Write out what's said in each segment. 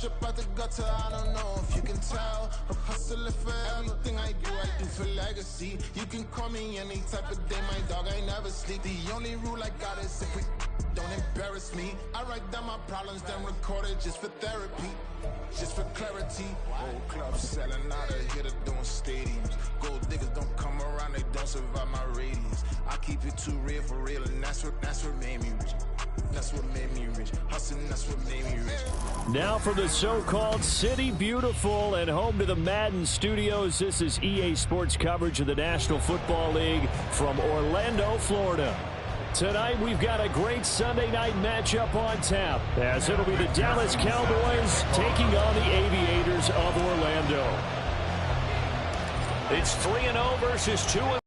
Fresh up out the gutter, I don't know if you can tell. I'm hustling for everything I do for legacy. You can call me any type of day, my dog, I never sleep. The only rule I got is if we don't embarrass me. I write down my problems, then record it just for therapy, just for clarity. Old clubs selling out of here to doing stadiums. Gold diggers don't come around, they don't survive my radius. I keep it too real for real, and that's what made me rich. That's what made me rich. Hustling, that's what made me rich. Now for the so-called City Beautiful and home to the Madden Studios. This is EA Sports coverage of the National Football League from Orlando, Florida. Tonight we've got a great Sunday night matchup on tap, as it'll be the Dallas Cowboys taking on the Aviators of Orlando. It's 3-0 versus 2-4.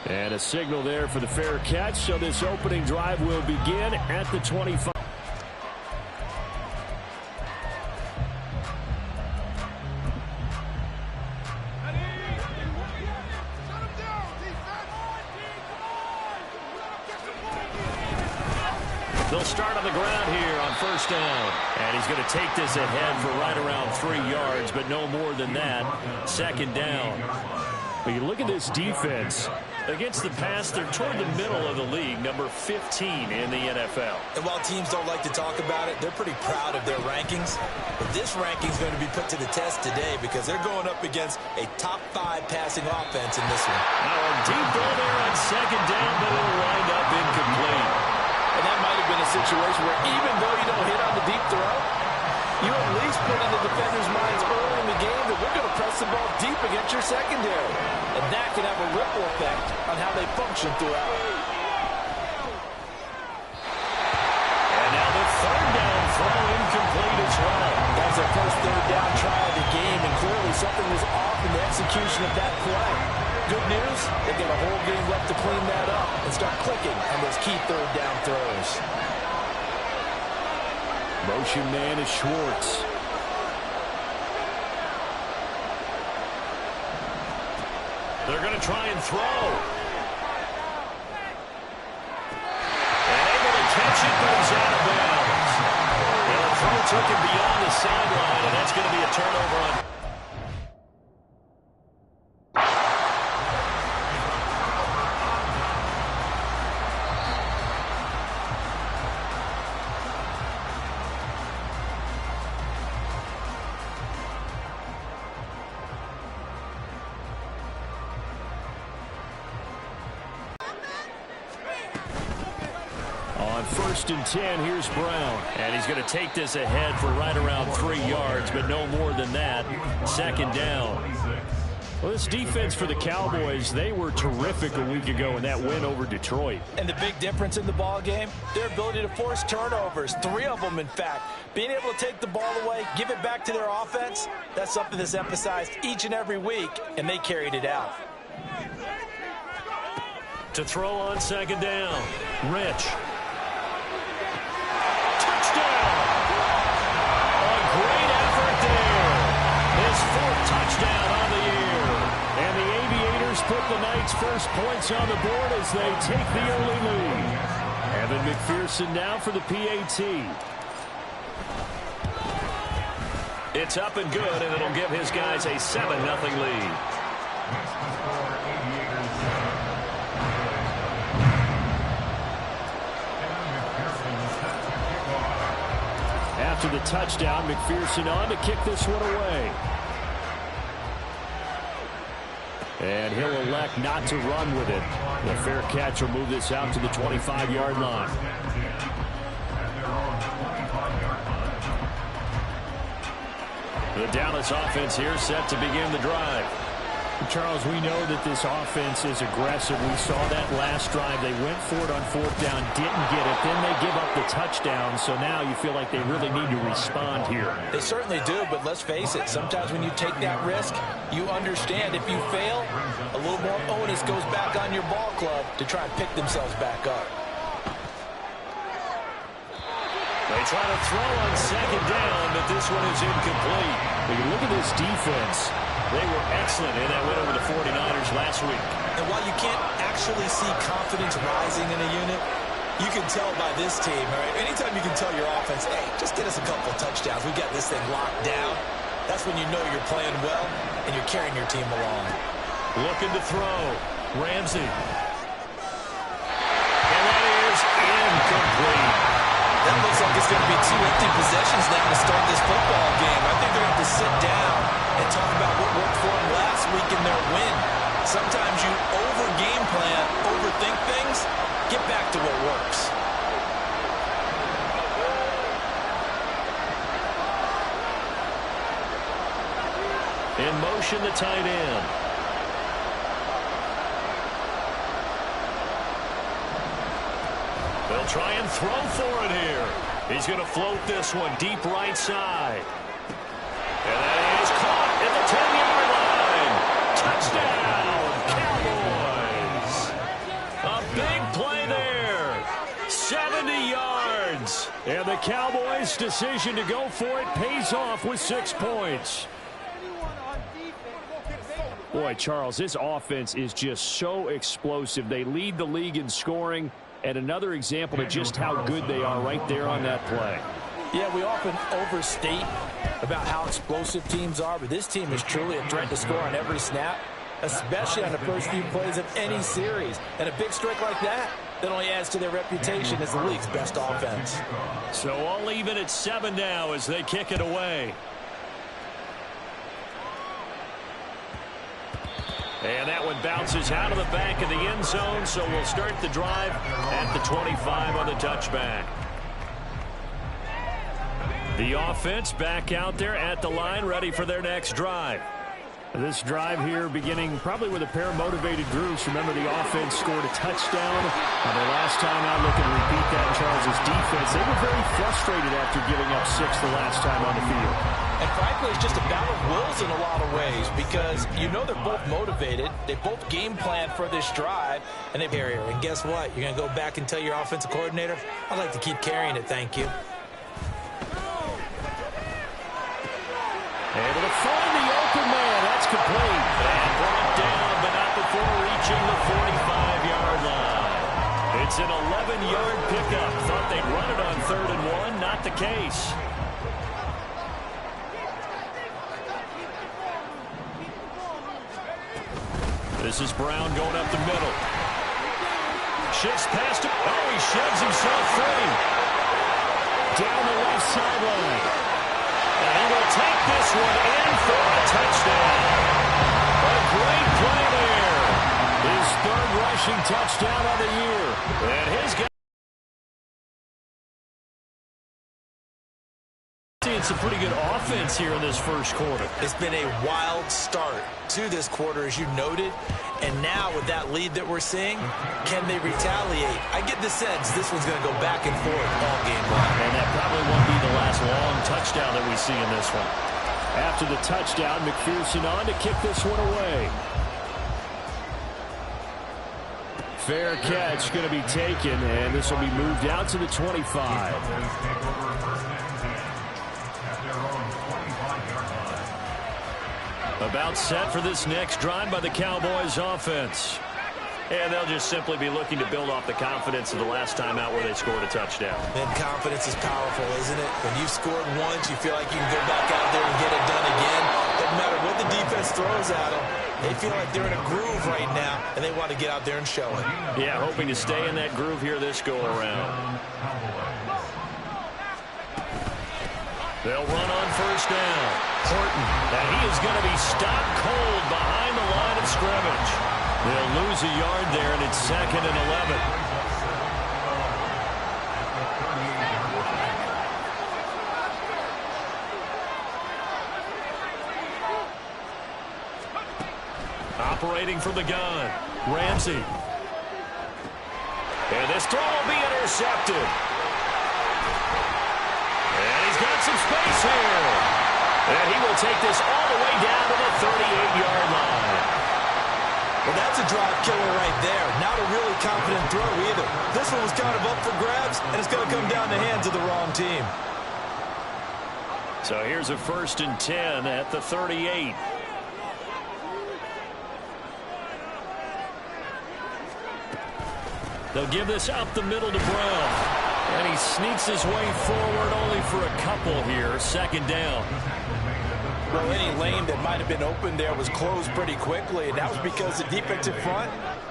And a signal there for the fair catch, so this opening drive will begin at the 25. They'll start on the ground here on first down. And he's going to take this ahead for right around 3 yards, but no more than that. Second down. But you look at this defense. Against the pass, they're toward the middle of the league, number 15 in the NFL. And while teams don't like to talk about it, they're pretty proud of their rankings. But this ranking is going to be put to the test today because they're going up against a top 5 passing offense in this one. Now a deep ball there on second down, but it'll wind up incomplete. And that might have been a situation where even though you don't hit on the deep throw, you at least put in the defender's minds early in the game that we're going to press the ball deep against your secondary. And that can have a ripple effect on how they function throughout. And now the third down throw incomplete as well. That's their first third down try of the game, and clearly something was off in the execution of that play. Good news, they've got a whole game left to clean that up and start clicking on those key third down throws. Motion man is Schwartz. They're going to try and throw. And able to catch it, but he's out of bounds. And the throw took him beyond the sideline, and that's going to be a turnover on. First and 10, here's Brown. And he's going to take this ahead for right around 3 yards, but no more than that. Second down. Well, this defense for the Cowboys, they were terrific a week ago in that win over Detroit. And the big difference in the ball game, their ability to force turnovers, 3 of them in fact. Being able to take the ball away, give it back to their offense, that's something that's emphasized each and every week, and they carried it out. To throw on second down, Rich. Touchdown on the year. And the Aviators put the Knights' first points on the board as they take the early lead. Evan McPherson now for the PAT. It's up and good, and it'll give his guys a 7-0 lead. After the touchdown, McPherson on to kick this one away. And he'll elect not to run with it. The fair catch will move this out to the 25-yard line. The Dallas offense here set to begin the drive. Charles, we know that this offense is aggressive. We saw that last drive. They went for it on fourth down, didn't get it. Then they give up the touchdown. So now you feel like they really need to respond here. They certainly do, but let's face it. Sometimes when you take that risk, you understand if you fail, a little more onus goes back on your ball club to try and pick themselves back up. They try to throw on second down, but this one is incomplete. But you look at this defense. They were excellent in that win over the 49ers last week. And while you can't actually see confidence rising in a unit, You can tell by this team, all right? Anytime you can tell your offense, hey, just get us a couple of touchdowns. We've got this thing locked down. That's when you know you're playing well and you're carrying your team along. Looking to throw. Ramsey. And that is incomplete. That looks like it's going to be 2 empty possessions now to start this football game. I think they're going to have to sit down and talk about what worked for them last week in their win. Sometimes you over-game plan, overthink things. Get back to what works. In motion, the tight end. They'll try and throw for it here. He's going to float this one deep right side. And that is caught at the 10-yard line. Touchdown, Cowboys. A big play there. 70 yards. And the Cowboys' decision to go for it pays off with 6 points. Boy, Charles, this offense is just so explosive. They lead the league in scoring, and another example of just how good they are right there on that play. Yeah, we often overstate about how explosive teams are, but this team is truly a threat to score on every snap, especially on the first few plays of any series. And a big strike like that only adds to their reputation as the league's best offense. So all even at 7 now as they kick it away. And that one bounces out of the back of the end zone, so we'll start the drive at the 25 on the touchback. The offense back out there at the line, ready for their next drive. This drive here beginning probably with a pair of motivated groups. Remember, the offense scored a touchdown. Their last time out, looking to repeat that. Charles' defense, they were very frustrated after giving up 6 the last time on the field. And frankly, it's just a battle of wills in a lot of ways because you know they're both motivated. They both game plan for this drive, and they carry it. And guess what? You're going to go back and tell your offensive coordinator, I'd like to keep carrying it, thank you. Able to find the open man. That's complete. And brought down, but not before reaching the 45-yard line. It's an 11-yard pickup. Thought they'd run it on 3rd and 1. Not the case. This is Brown going up the middle. Shifts past him. Oh, he shoves himself free. Down the left sideline. And he will take this one in for a touchdown. A great play there. His 3rd rushing touchdown of the year. And his guy seeing some pretty good offense here in this first quarter. It's been a wild start to this quarter, as you noted. And now with that lead that we're seeing, can they retaliate? I get the sense this one's going to go back and forth all game long. And that probably won't be the last long touchdown that we see in this one. After the touchdown, McPherson on to kick this one away. Fair catch going to be taken, and this will be moved out to the 25. About set for this next drive by the Cowboys offense. And they'll just simply be looking to build off the confidence of the last time out where they scored a touchdown. And confidence is powerful, isn't it? When you've scored once, you feel like you can go back out there and get it done again. Doesn't matter what the defense throws at them. They feel like they're in a groove right now, and they want to get out there and show it. Yeah, hoping to stay in that groove here this go-around. They'll run on 1st down. Horton, and he is going to be stopped cold behind the line of scrimmage. They'll lose a yard there, and it's 2nd and 11. Operating from the gun, Ramsey. And this throw will be intercepted. And he's got some space here. And he will take this all the way down to the 38-yard line. Well, that's a drive killer right there. Not a really confident throw either. This one was kind of up for grabs, and it's going to come down the hands of the wrong team. So here's a 1st and 10 at the 38. They'll give this up the middle to Brown. And he sneaks his way forward only for a couple here. Second down. Well, any lane that might have been open there was closed pretty quickly, and that was because the defensive front,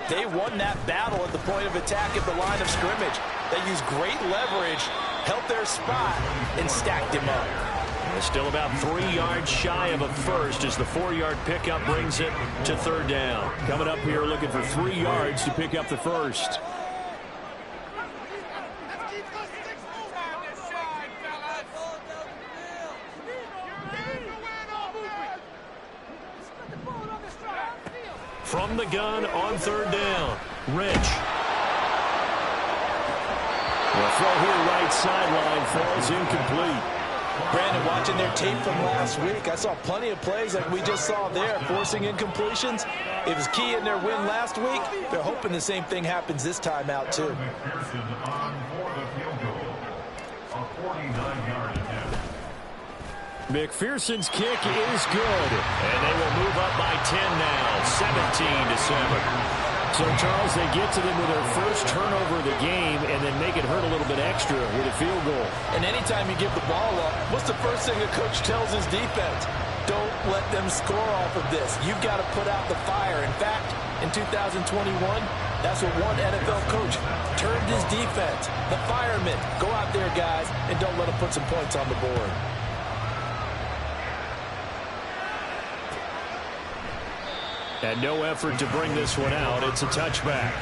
they won that battle at the point of attack at the line of scrimmage. They used great leverage, held their spot, and stacked him up. They're still about 3 yards shy of a first as the 4-yard pickup brings it to third down. Coming up here looking for 3 yards to pick up the first. From the gun on third down, Rich. The throw here right sideline falls incomplete. Brandon, watching their tape from last week, I saw plenty of plays like we just saw there, forcing incompletions. It was key in their win last week. They're hoping the same thing happens this time out, too. McPherson's kick is good, and they will move up by 10 now, 17-7. So, Charles, they get to them with their first turnover of the game and then make it hurt a little bit extra with a field goal. And anytime you give the ball up, what's the first thing a coach tells his defense? Don't let them score off of this. You've got to put out the fire. In fact, in 2021, that's what one NFL coach turned his defense. The firemen. Go out there, guys, and don't let them put some points on the board. And no effort to bring this one out. It's a touchback.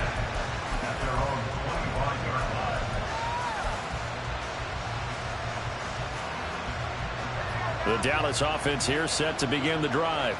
The Dallas offense here set to begin the drive.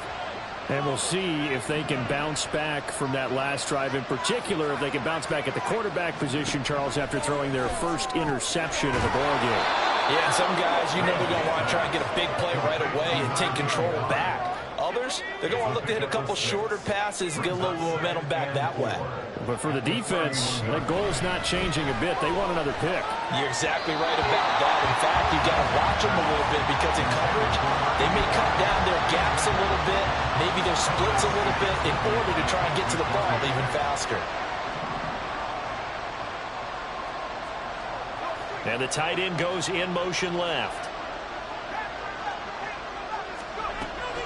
And we'll see if they can bounce back from that last drive. In particular, if they can bounce back at the quarterback position, Charles, after throwing their first interception of the ballgame. Yeah, some guys, you know they're going to want to try and get a big play right away and take control back. Others, they're going to look to hit a couple shorter passes and get a little momentum back that way. But for the defense, that goal's not changing a bit. They want another pick. You're exactly right about that. In fact, you've got to watch them a little bit because in coverage, they may cut down their gaps a little bit, maybe their splits a little bit in order to try and get to the ball even faster. And the tight end goes in motion left.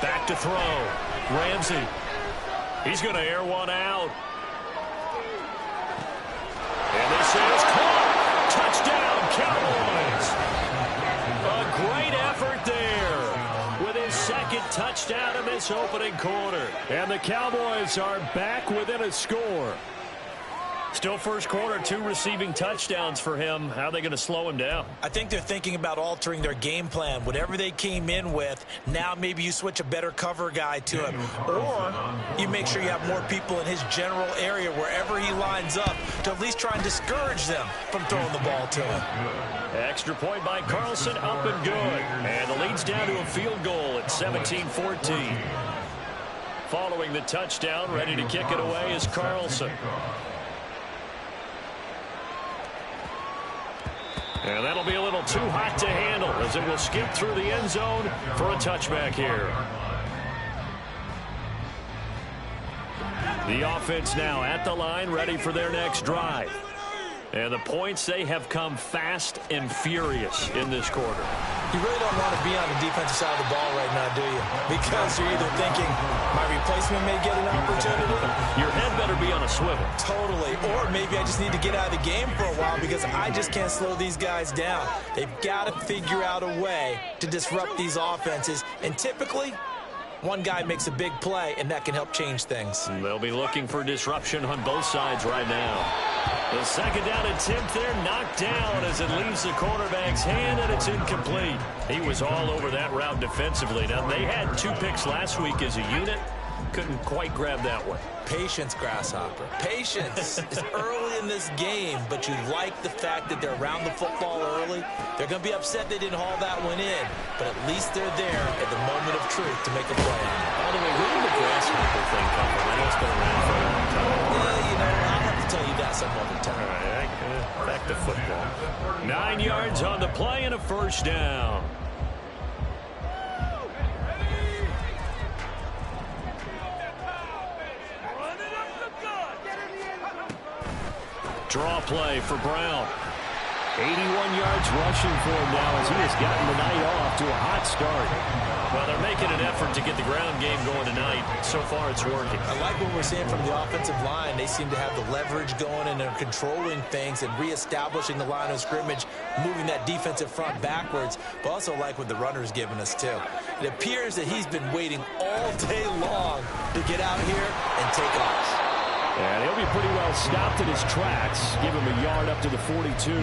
Back to throw. Ramsey. He's going to air one out. And this is caught. Touchdown, Cowboys. A great effort there with his second touchdown in this opening quarter. And the Cowboys are back within a score. Still first quarter, 2 receiving touchdowns for him. How are they going to slow him down? I think they're thinking about altering their game plan. Whatever they came in with, now maybe you switch a better cover guy to him. Or you make sure you have more people in his general area wherever he lines up to at least try and discourage them from throwing the ball to him. Extra point by Carlson, up and good. And the lead's down to a field goal at 17-14. Following the touchdown, ready to kick it away is Carlson. And that'll be a little too hot to handle as it will skip through the end zone for a touchback here. The offense now at the line, ready for their next drive. And the points, they have come fast and furious in this quarter. You really don't want to be on the defensive side of the ball right now, do you? Because you're either thinking, my replacement may get an opportunity. Your head better be on a swivel. Totally. Or maybe I just need to get out of the game for a while because I just can't slow these guys down. They've got to figure out a way to disrupt these offenses. And typically, one guy makes a big play, and that can help change things. And they'll be looking for disruption on both sides right now. The second down attempt there knocked down as it leaves the quarterback's hand, and it's incomplete. He was all over that route defensively. Now, they had 2 picks last week as a unit. Couldn't quite grab that one. Patience, Grasshopper. Patience is early in this game, but you like the fact that they're around the football early. They're going to be upset they didn't haul that one in, but at least they're there at the moment of truth to make a play on it. By the way, where did the Grasshopper thing come from? I know it's been around for a long time. Yeah, you know, I'll have to tell you that some other time. All right, back to football. 9 yards on the play and a first down. Draw play for Brown. 81 yards rushing for him now as he has gotten the night off to a hot start. Well, they're making an effort to get the ground game going tonight. So far, it's working. I like what we're seeing from the offensive line. They seem to have the leverage going, and they're controlling things and reestablishing the line of scrimmage, moving that defensive front backwards, but also like what the runner's giving us, too. It appears that he's been waiting all day long to get out here and take off. And he'll be pretty well stopped in his tracks. Give him a yard up to the 42.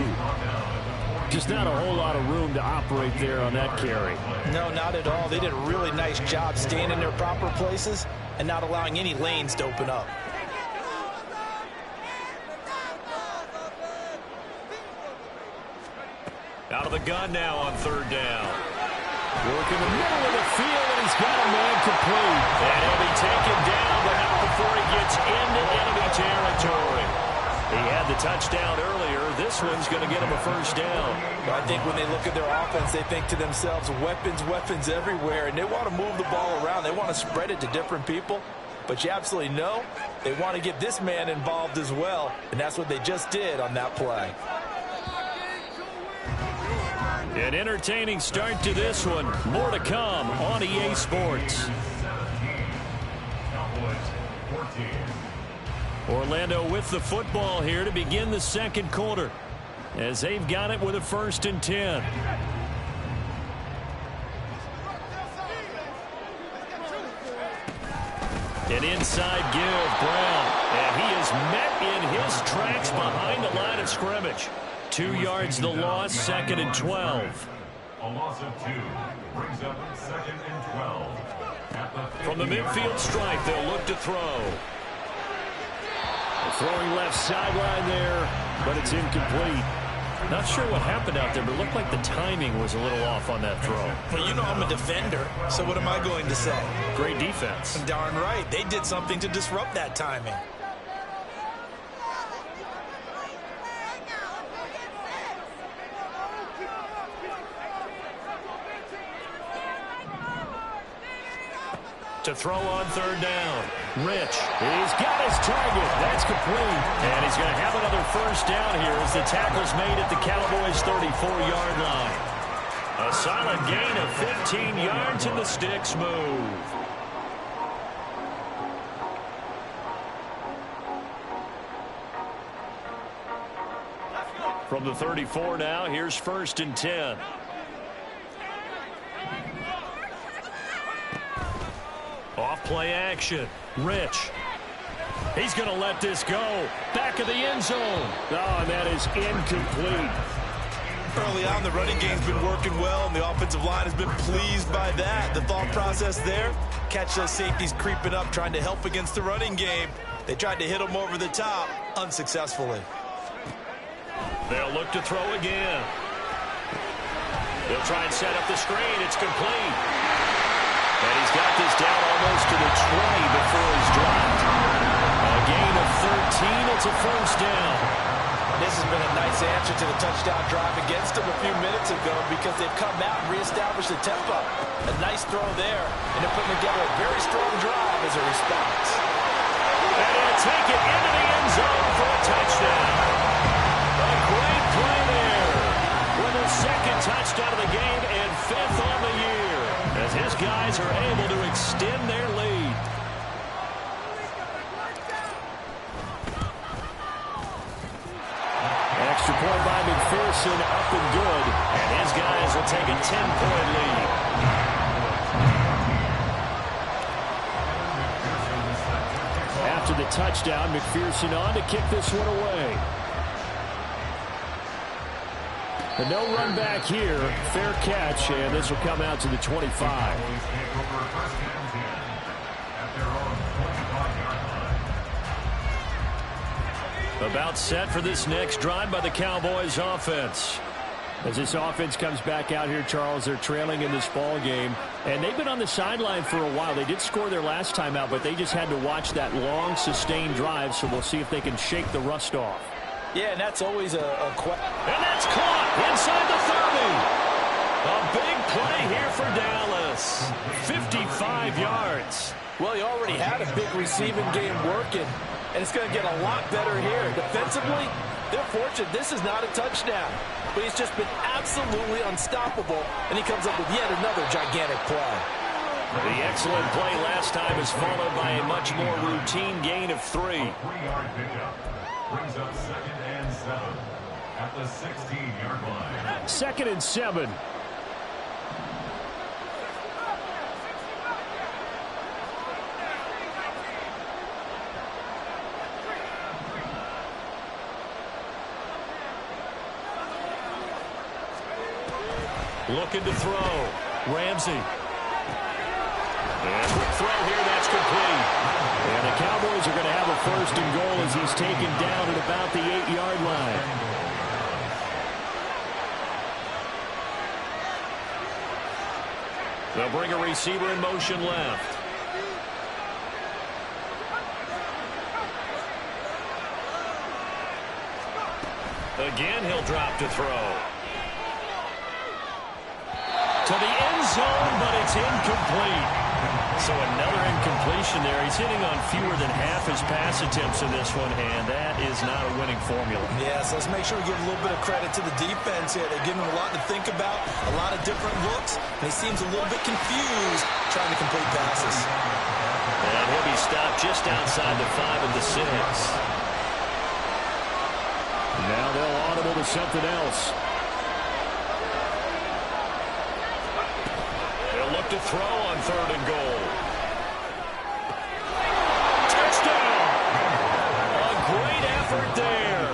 Just not a whole lot of room to operate there on that carry. No, not at all. They did a really nice job staying in their proper places and not allowing any lanes to open up. Out of the gun now on third down. Work in the middle of the field, and he's got a man complete. And he'll be taken down, but not before he gets into enemy territory. He had the touchdown earlier. This one's going to get him a first down. I think when they look at their offense, they think to themselves, weapons, weapons everywhere, and they want to move the ball around. They want to spread it to different people. But you absolutely know they want to get this man involved as well, and that's what they just did on that play. An entertaining start to this one. More to come on EA Sports. Orlando with the football here to begin the second quarter, as they've got it with a 1st and 10. An inside give, Brown, and he is met in his tracks behind the line of scrimmage. 2 yards the loss, 2nd and 12. A loss of 2 brings up 2nd and 12. From the midfield stripe, they'll look to throw. Throwing left sideline there, but it's incomplete. Not sure what happened out there, but it looked like the timing was a little off on that throw. Well, you know I'm a defender, so what am I going to say? Great defense. Darn right. They did something to disrupt that timing. To throw on third down. Rich, he's got his target. That's complete. And he's going to have another first down here as the tackle's made at the Cowboys' 34-yard line. A solid gain of 15 yards and the sticks move. From the 34 now, here's 1st and 10. Off play action. Rich. He's going to let this go. Back of the end zone. Oh, and that is incomplete. Early on, the running game's been working well, and the offensive line has been pleased by that. The thought process there, catch those safeties creeping up, trying to help against the running game. They tried to hit them over the top, unsuccessfully. They'll look to throw again. They'll try and set up the screen. It's complete. And he's got this down almost to the 20 before he's dropped. A gain of 13. It's a first down. This has been a nice answer to the touchdown drive against them a few minutes ago because they've come out and reestablished the tempo. A nice throw there, and they're putting together a very strong drive as a response. And he'll take it into the end zone for a touchdown. A great play there. With a 2nd touchdown of the game and 5th on the year, as his guys are able to extend their lead. Extra point by McPherson, up and good, and his guys will take a 10-point lead. After the touchdown, McPherson on to kick this one away. But no run back here. Fair catch, and this will come out to the 25. About set for this next drive by the Cowboys offense. As this offense comes back out here, Charles, they're trailing in this ball game. And they've been on the sideline for a while. They did score their last time out, but they just had to watch that long, sustained drive, so we'll see if they can shake the rust off. Yeah, and that's always a question. And that's caught inside the 30. A big play here for Dallas. 55 yards. Well, he already had a big receiving game working, and it's going to get a lot better here. Defensively, They're fortunate this is not a touchdown. But he's just been absolutely unstoppable, and he comes up with yet another gigantic play. The excellent play last time is followed by a much more routine gain of 3. A 3-yard pickup brings up 2nd and 7 at the 16-yard line. 2nd and 7. Looking to throw. Ramsey. And quick throw here, that's complete. And the Cowboys are going to have a 1st and goal as he's taken down at about the 8-yard line. They'll bring a receiver in motion left. Again, he'll drop to throw. To the end zone, but it's incomplete. So another incompletion there. He's hitting on fewer than half his pass attempts in this one, and that is not a winning formula. Yes, let's make sure we give a little bit of credit to the defense here. They're giving him a lot to think about, a lot of different looks, and he seems a little bit confused trying to complete passes. And he'll be stopped just outside the 5 and the 6. Now they'll audible to something else. Look to throw on 3rd and goal. Touchdown! A great effort there.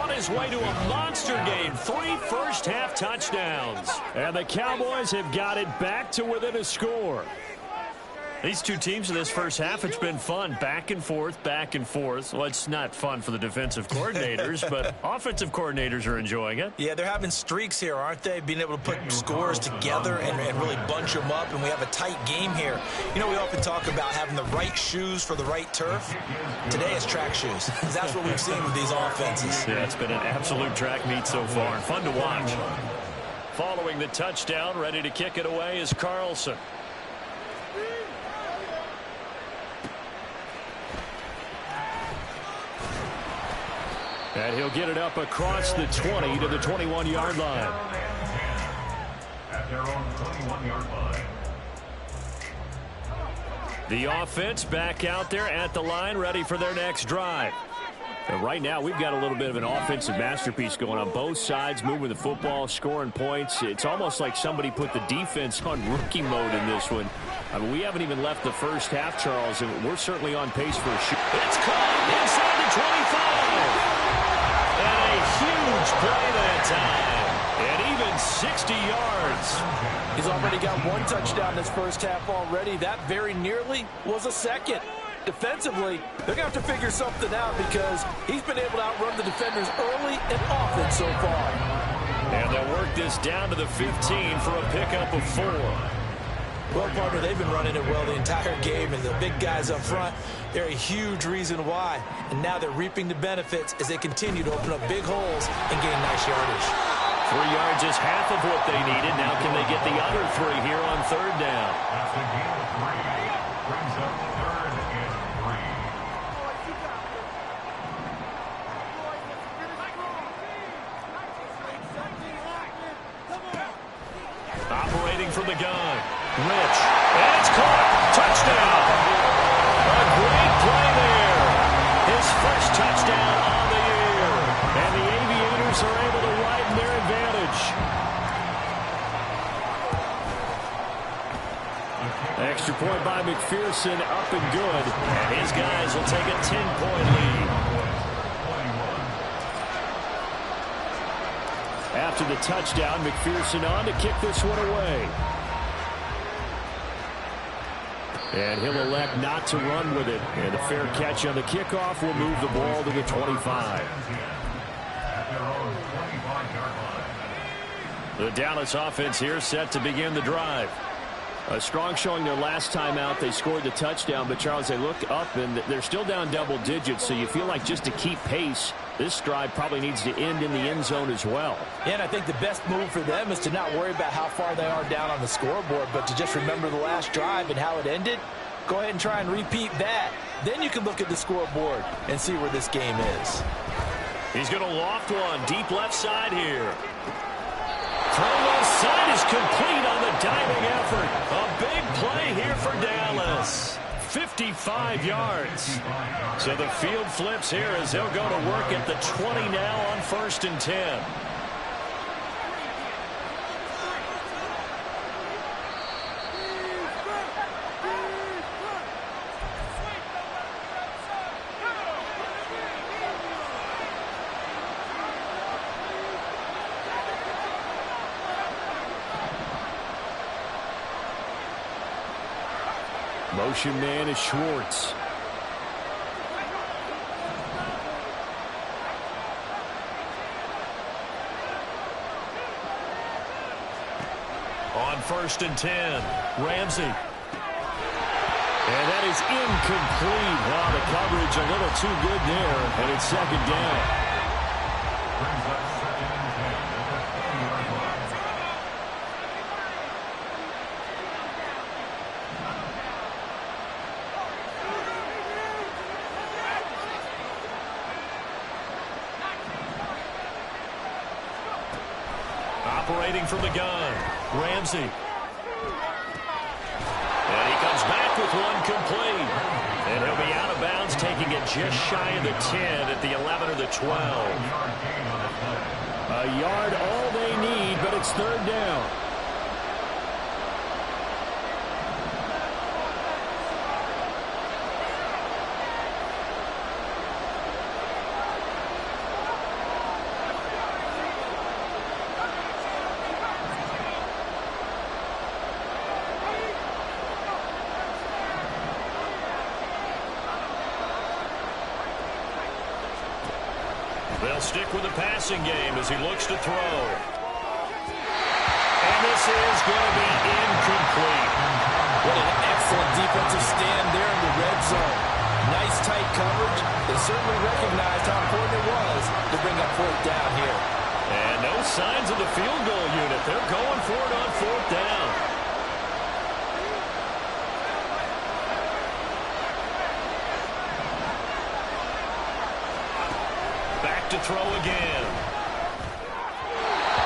On his way to a monster game. 3 first-half touchdowns. And the Cowboys have got it back to within a score. These two teams in this first half, it's been fun. Back and forth, back and forth. Well, it's not fun for the defensive coordinators, but offensive coordinators are enjoying it. Yeah, they're having streaks here, aren't they? Being able to put scores together and really bunch them up, and we have a tight game here. You know, we often talk about having the right shoes for the right turf. Today it's track shoes. That's what we've seen with these offenses. Yeah, it's been an absolute track meet so far, and fun to watch. Following the touchdown, ready to kick it away is Carlson. And he'll get it up across the 20 to the 21-yard line. At their own 21-yard line. The offense back out there at the line, ready for their next drive. And right now, we've got a little bit of an offensive masterpiece going on. Both sides moving the football, scoring points. It's almost like somebody put the defense on rookie mode in this one. I mean, we haven't even left the first half, Charles, and we're certainly on pace for a shoot. It's caught inside the 25. And a huge play that time. And even 60 yards. He's already got 1 touchdown this first half already. That very nearly was a 2nd. Defensively, they're going to have to figure something out because he's been able to outrun the defenders early and often so far. And they'll work this down to the 15 for a pickup of 4. Well, partner, they've been running it well the entire game, and the big guys up front, they're a huge reason why. And now they're reaping the benefits as they continue to open up big holes and gain nice yardage. 3 yards is half of what they needed. Now can they get the other 3 here on 3rd down? That's a gain of 3. Brings up 3rd and 3. Operating from the gun. Rich. And it's caught. Touchdown. A great play there. His first touchdown on the year. And the Aviators are able to widen their advantage. Extra point by McPherson, up and good. And his guys will take a 10-point lead. After the touchdown, McPherson on to kick this one away. And he'll elect not to run with it. And a fair catch on the kickoff will move the ball to the 25. The Dallas offense here set to begin the drive. A strong showing their last time out. They scored the touchdown, but Charles, they look up and they're still down double digits, so you feel like just to keep pace, this drive probably needs to end in the end zone as well. Yeah, and I think the best move for them is to not worry about how far they are down on the scoreboard, but to just remember the last drive and how it ended. Go ahead and try and repeat that. Then you can look at the scoreboard and see where this game is. He's going to loft one deep left side here. Throw left side is complete on the diving effort. A big play here for Dallas. 55 yards. So the field flips here as they'll go to work at the 20 now on 1st and 10. Motion man is Schwartz. On 1st and 10, Ramsey. And that is incomplete. Wow, the coverage a little too good there, and it's 2nd down. Brings up 2nd and 10 at the 20-yard line. Operating from the gun, Ramsey. And he comes back with one complete. And he'll be out of bounds, taking it just shy of the 10 at the 11 or the 12. A yard all they need, but it's 3rd down. They'll stick with the passing game as he looks to throw. And this is going to be incomplete. What an excellent defensive stand there in the red zone. Nice tight coverage. They certainly recognized how important it was to bring up 4th down here. And no signs of the field goal unit. They're going for it on 4th down. To throw again.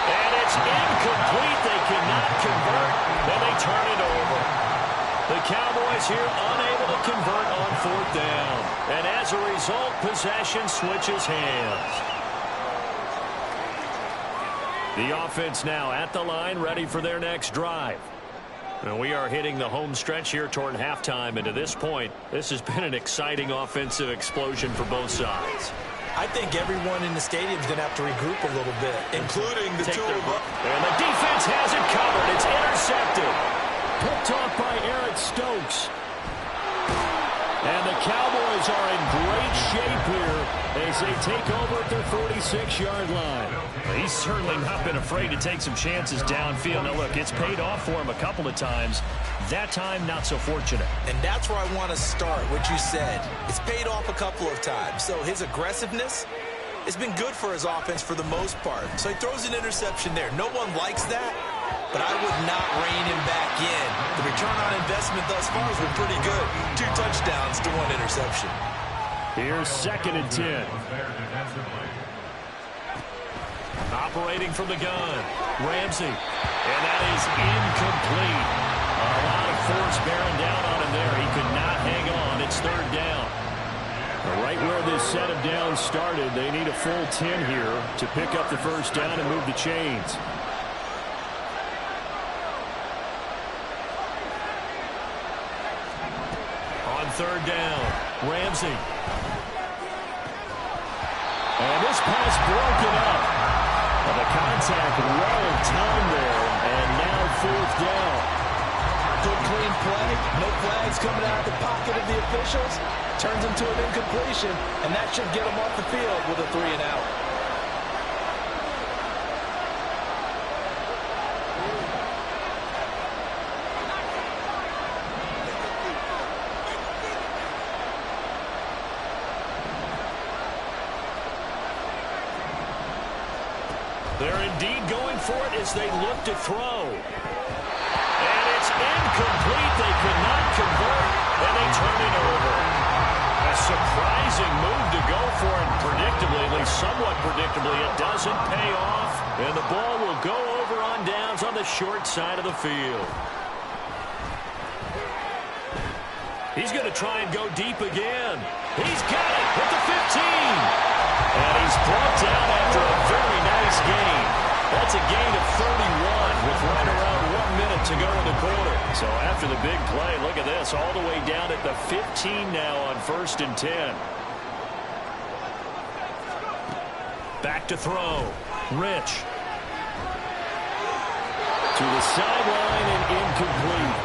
And it's incomplete. They cannot convert, and they turn it over. The Cowboys here unable to convert on 4th down. And as a result, possession switches hands. The offense now at the line, ready for their next drive. And we are hitting the home stretch here toward halftime, and to this point, this has been an exciting offensive explosion for both sides. I think everyone in the stadium is going to have to regroup a little bit, including the two of them. And the defense has it covered. It's intercepted. Picked off by Eric Stokes. And the Cowboys are in great shape here as they take over at their 46-yard line. He's certainly not been afraid to take some chances downfield. Now, look, it's paid off for him a couple of times. That time, not so fortunate. And that's where I want to start, what you said. It's paid off a couple of times. So his aggressiveness has been good for his offense for the most part. So he throws an interception there. No one likes that, but I would not rein him back in. The return on investment thus far has been pretty good. 2 touchdowns to 1 interception. Here's 2nd and 10. Operating from the gun, Ramsey. And that is incomplete. A lot of force bearing down on him there. He could not hang on. It's 3rd down. Right where this set of downs started, they need a full 10 here to pick up the 1st down and move the chains. On 3rd down, Ramsey. And this pass broken up. The contact well timed there, and now 4th down. Good clean play. No flags coming out of the pocket of the officials. Turns into an incompletion, and that should get them off the field with a 3 and out. They're indeed going for it as they look to throw. And it's incomplete. They could not convert, and they turn it over. A surprising move to go for it predictably, at least somewhat predictably. It doesn't pay off, and the ball will go over on downs on the short side of the field. He's going to try and go deep again. He's got it at the 15. And he's brought down after a very nice gain. That's a gain of 31 with right around 1 minute to go in the quarter. So after the big play, look at this, all the way down at the 15 now on 1st and 10. Back to throw. Rich. To the sideline and incomplete.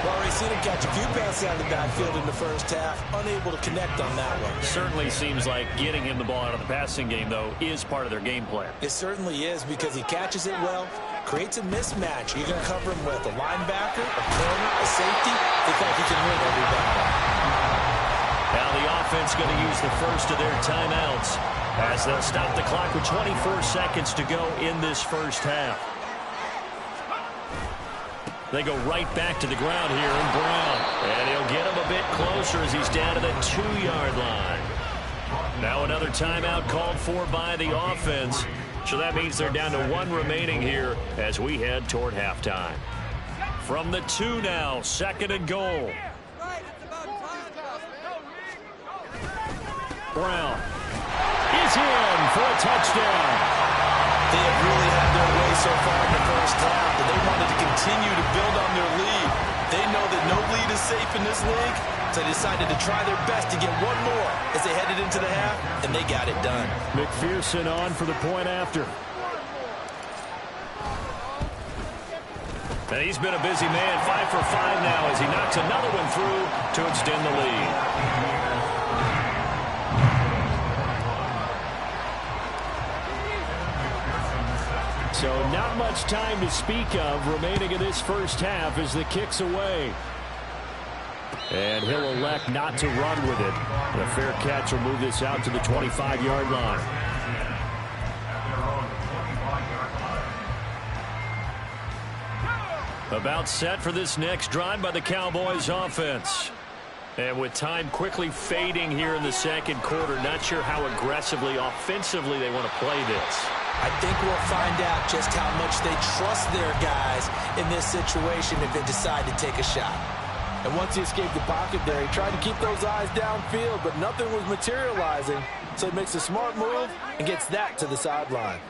Well, we've seen him catch a few passes out of the backfield in the first half, unable to connect on that one. Certainly seems like getting him the ball out of the passing game, though, is part of their game plan. It certainly is, because he catches it well, creates a mismatch. You're going to cover him with a linebacker, a corner, a safety. They think he can win every battle. Now the offense going to use the first of their timeouts as they'll stop the clock with 24 seconds to go in this first half. They go right back to the ground here in Brown. And he'll get him a bit closer as he's down to the 2-yard line. Now another timeout called for by the offense. So that means they're down to 1 remaining here as we head toward halftime. From the 2 now, 2nd and goal. Brown is in for a touchdown. They have really had their way so far in the first half, but they wanted to continue to build on their lead. They know that no lead is safe in this league, so they decided to try their best to get one more as they headed into the half, and they got it done. McPherson on for the point after. And he's been a busy man, 5 for 5 now as he knocks another one through to extend the lead. So not much time to speak of remaining in this first half as the kick's away. And he'll elect not to run with it. The fair catch will move this out to the 25-yard line. About set for this next drive by the Cowboys offense. And with time quickly fading here in the second quarter, not sure how aggressively, offensively they want to play this. I think we'll find out just how much they trust their guys in this situation if they decide to take a shot. And once he escaped the pocket there, he tried to keep those eyes downfield, but nothing was materializing. So he makes a smart move and gets that to the sideline.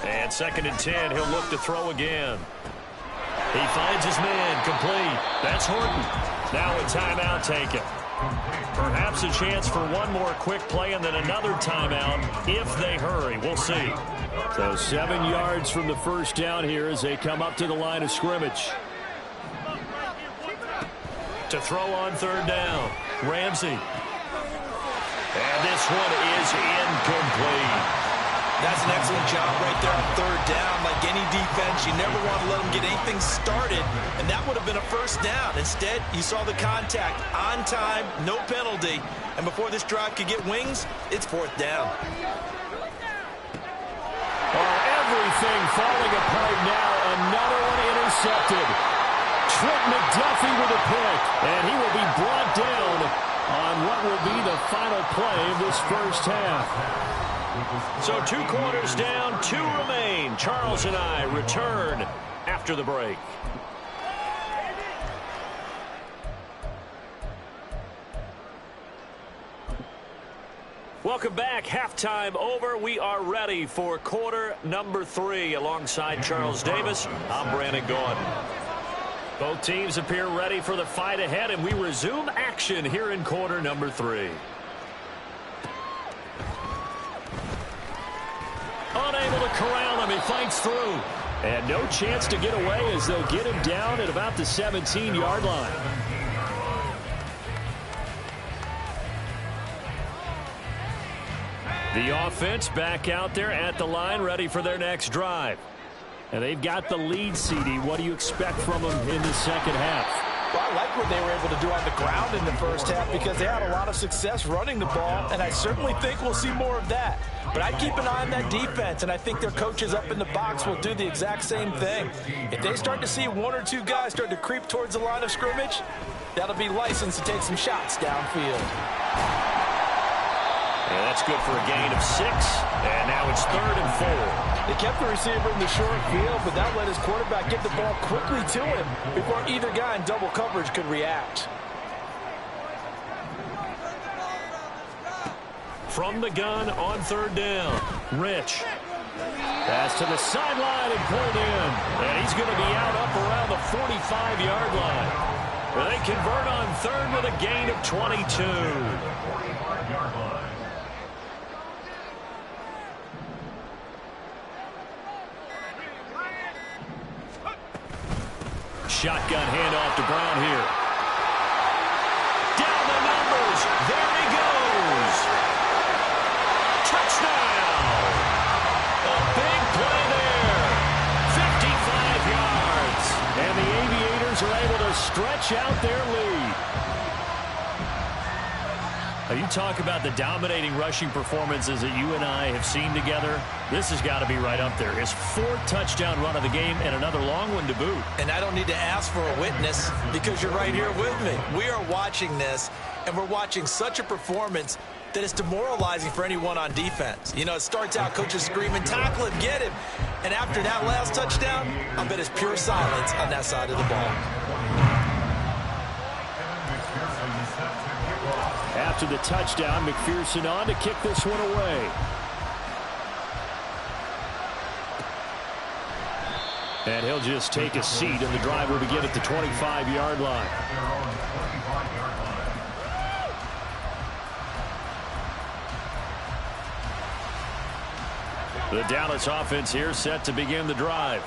And 2nd and 10, he'll look to throw again. He finds his man, complete. That's Horton. Now a timeout taken. Perhaps a chance for one more quick play and then another timeout if they hurry. We'll see. So 7 yards from the first down here as they come up to the line of scrimmage. To throw on 3rd down, Ramsey. And this one is incomplete. That's an excellent job right there on 3rd down. Like any defense, you never want to let them get anything started, and that would have been a first down. Instead, you saw the contact on time, no penalty, and before this drive could get wings, it's 4th down. Oh, everything falling apart now. Another one intercepted. Trent McDuffie with a pick, and he will be brought down on what will be the final play of this first half. So 2 quarters down, 2 remain. Charles and I return after the break. Welcome back. Halftime over. We are ready for quarter number 3. Alongside Charles Davis, I'm Brandon Gaudin. Both teams appear ready for the fight ahead, and we resume action here in quarter number 3. Unable to corral him. He fights through. And no chance to get away as they'll get him down at about the 17-yard line. The offense back out there at the line, ready for their next drive. And they've got the lead, CD. What do you expect from them in the second half? Well, I like what they were able to do on the ground in the first half because they had a lot of success running the ball, and I certainly think we'll see more of that. But I'd keep an eye on that defense, and I think their coaches up in the box will do the exact same thing. If they start to see one or two guys start to creep towards the line of scrimmage, that'll be licensed to take some shots downfield. And that's good for a gain of 6, and now it's 3rd and 4. They kept the receiver in the short field, but that let his quarterback get the ball quickly to him before either guy in double coverage could react. From the gun on 3rd down, Rich. Pass to the sideline and pulled in. And he's going to be out up around the 45-yard line. They convert on 3rd with a gain of 22. Shotgun handoff to Brown here. Down the numbers. There he goes. Touchdown. A big play there. 55 yards. And the Aviators are able to stretch out their lead. Now, you talk about the dominating rushing performances that you and I have seen together. This has got to be right up there. His 4th touchdown run of the game and another long one to boot. And I don't need to ask for a witness because you're right here with me. We are watching this, and we're watching such a performance that is demoralizing for anyone on defense. You know, it starts out coaches screaming, tackle him, get him. And after that last touchdown, I bet it's pure silence on that side of the ball. After the touchdown, McPherson on to kick this one away. And he'll just take a seat, and the drive will begin at the 25-yard line. The Dallas offense here set to begin the drive.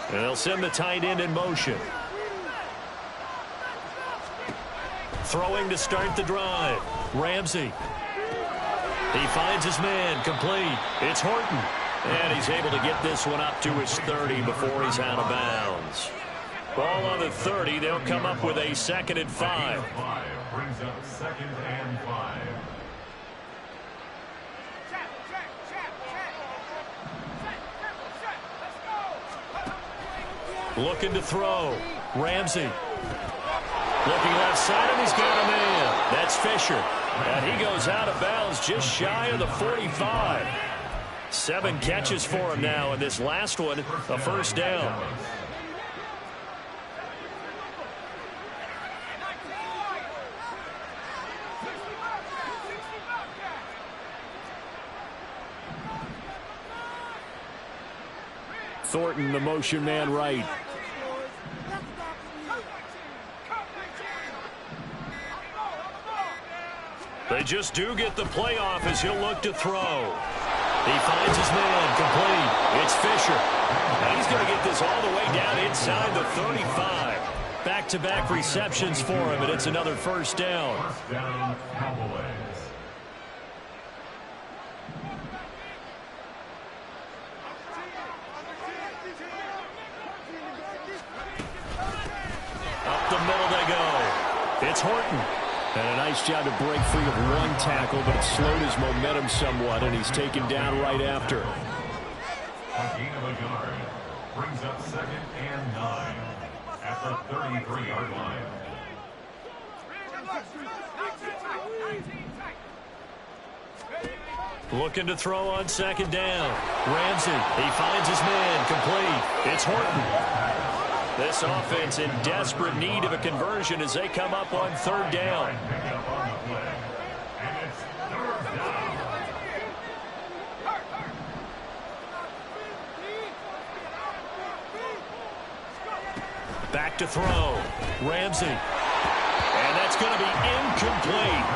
And they'll send the tight end in motion. Throwing to start the drive. Ramsey. He finds his man. Complete. It's Horton. And he's able to get this one up to his 30 before he's out of bounds. Ball on the 30. They'll come up with a 2nd and 5. Brings up 2nd and 5. Looking to throw. Ramsey. Looking left side, and he's got a man. That's Fisher. And he goes out of bounds just shy of the 45. 7 catches for him now, and this last one, a 1st down. Thornton, the motion man right. They just do get the playoff as he'll look to throw. He finds his man. Complete. It's Fisher. And he's going to get this all the way down inside the 35. Back-to-back receptions for him, and it's another 1st down. 1st down, Cowboys. Up the middle they go. It's Horton. And a nice job to break free of 1 tackle, but it slowed his momentum somewhat, and he's taken down right after. A gain of a yard. Brings up 2nd and 9 at the 33-yard line. Looking to throw on 2nd down. Ramsey. He finds his man. Complete. It's Horton. This offense in desperate need of a conversion as they come up on 3rd down. Back to throw. Ramsey. And that's going to be incomplete.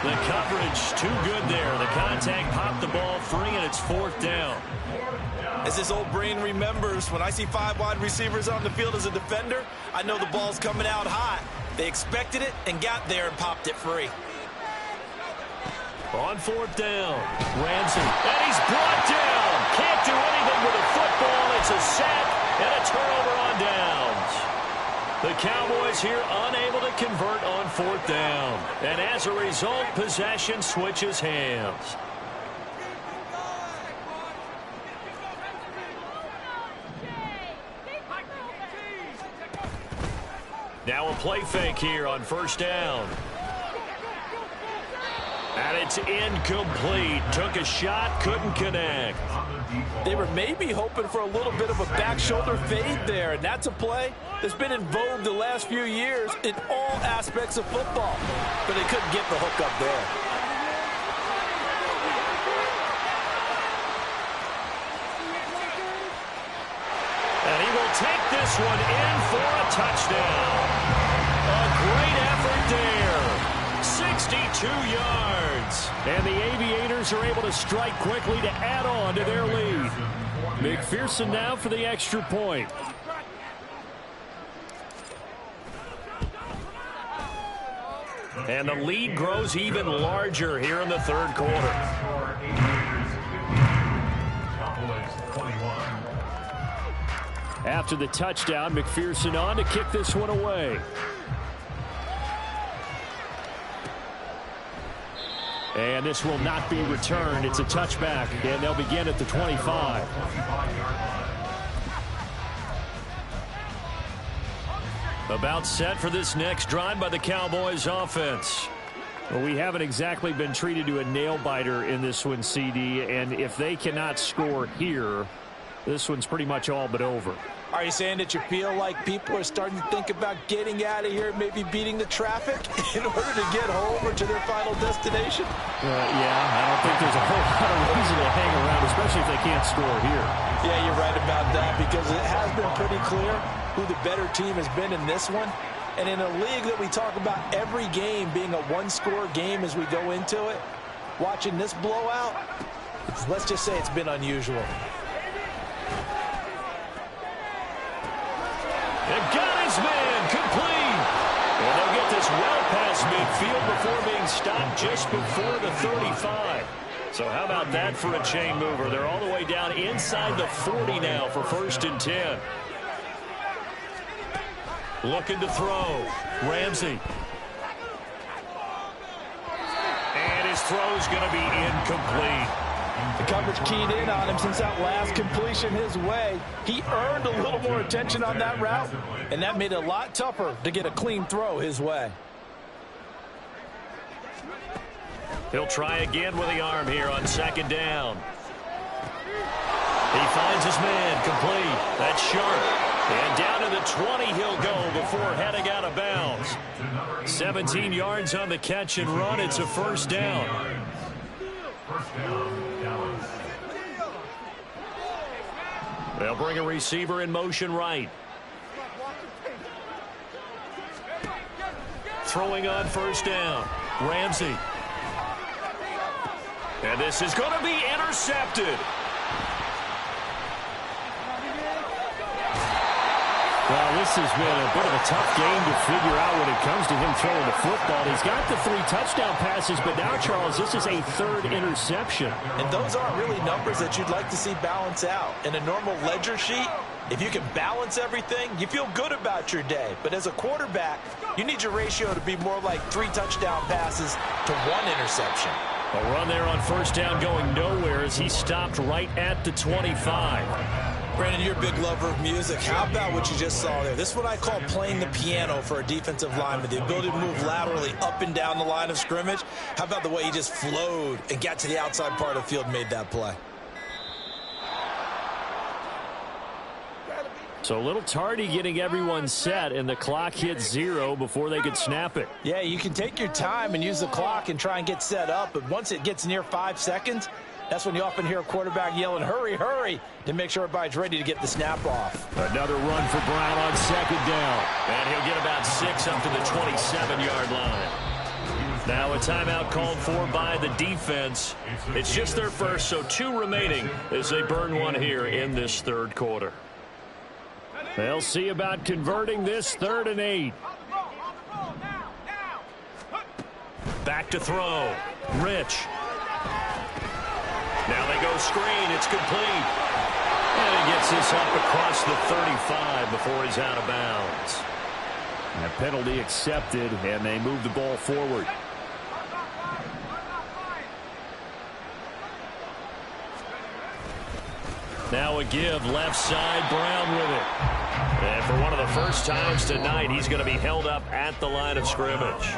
The coverage too good there. The contact popped the ball free, and it's 4th down. As his old brain remembers, when I see 5 wide receivers on the field as a defender, I know the ball's coming out high. They expected it and got there and popped it free. On fourth down, Ramsey, and he's brought down. Can't do anything with a football. It's a sack and a turnover on downs. The Cowboys here unable to convert on fourth down. And as a result, possession switches hands. Now a play fake here on first down. And it's incomplete. Took a shot, couldn't connect. They were maybe hoping for a little bit of a back shoulder fade there, and that's a play that's been in vogue the last few years in all aspects of football. But they couldn't get the hook up there. And he will take this one in for a touchdown. A great effort there. 62 yards. And the Aviators are able to strike quickly to add on to their lead. McPherson now for the extra point. And the lead grows even larger here in the third quarter. After the touchdown, McPherson on to kick this one away. And this will not be returned. It's a touchback, and they'll begin at the 25. About set for this next drive by the Cowboys offense. Well, we haven't exactly been treated to a nail-biter in this one, CD, and if they cannot score here, this one's pretty much all but over. Are you saying that you feel like people are starting to think about getting out of here, maybe beating the traffic in order to get home or to their final destination? Yeah, I don't think there's a whole lot of reason to hang around, especially if they can't score here. Yeah, you're right about that, because it has been pretty clear who the better team has been in this one. And in a league that we talk about every game being a one-score game as we go into it, watching this blowout, let's just say it's been unusual. And got his man complete. And they'll get this well past midfield before being stopped just before the 35. So how about that for a chain mover? They're all the way down inside the 40 now for 1st and 10. Looking to throw. Ramsey. And his throw's going to be incomplete. The coverage keyed in on him since that last completion his way. He earned a little more attention on that route, and that made it a lot tougher to get a clean throw his way. He'll try again with the arm here on 2nd down. He finds his man complete. That's sharp. And down to the 20 he'll go before heading out of bounds. 17 yards on the catch and run. It's a 1st down. They'll bring a receiver in motion right. Throwing on 1st down. Ramsey. And this is going to be intercepted. Well, this has been a bit of a tough game to figure out when it comes to him throwing the football. He's got the 3 touchdown passes, but now, Charles, this is a 3rd interception. And those aren't really numbers that you'd like to see balance out. In a normal ledger sheet, if you can balance everything, you feel good about your day. But as a quarterback, you need your ratio to be more like 3 touchdown passes to 1 interception. A run there on 1st down going nowhere as he stopped right at the 25. Brandon, you're a big lover of music. How about what you just saw there? This is what I call playing the piano for a defensive lineman, the ability to move laterally up and down the line of scrimmage. How about the way he just flowed and got to the outside part of the field and made that play? So a little tardy getting everyone set, and the clock hits 0 before they could snap it. Yeah, you can take your time and use the clock and try and get set up, but once it gets near 5 seconds, that's when you often hear a quarterback yelling, hurry, hurry, to make sure everybody's ready to get the snap off. Another run for Brown on 2nd down. And he'll get about 6 up to the 27-yard line. Now a timeout called for by the defense. It's just their first, so 2 remaining as they burn one here in this 3rd quarter. They'll see about converting this 3rd and 8. Back to throw. Rich. Now they go screen. It's complete. And he gets this up across the 35 before he's out of bounds. And a penalty accepted, and they move the ball forward. Now a give, left side, Brown with it. And for one of the first times tonight, he's going to be held up at the line of scrimmage.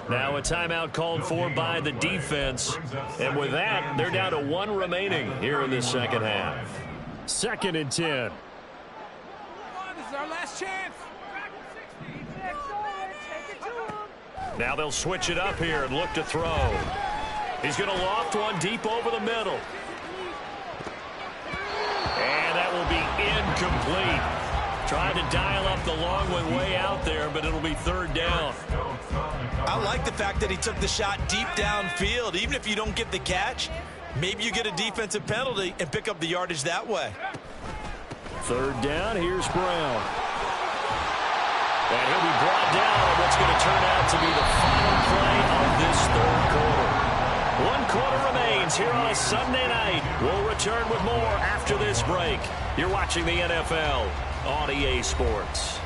Now a timeout called for by the defense. And with that, they're down to 1 remaining here in this second half. 2nd and 10. This is our last chance. Now they'll switch it up here and look to throw. He's going to loft one deep over the middle. And that will be incomplete. Trying to dial up the long way out there, but it'll be 3rd down. I like the fact that he took the shot deep downfield. Even if you don't get the catch, maybe you get a defensive penalty and pick up the yardage that way. 3rd down, here's Brown. And he'll be brought down on what's going to turn out to be the final play of this 3rd quarter. 1 quarter remains here on a Sunday night. We'll return with more after this break. You're watching the NFL on EA Sports.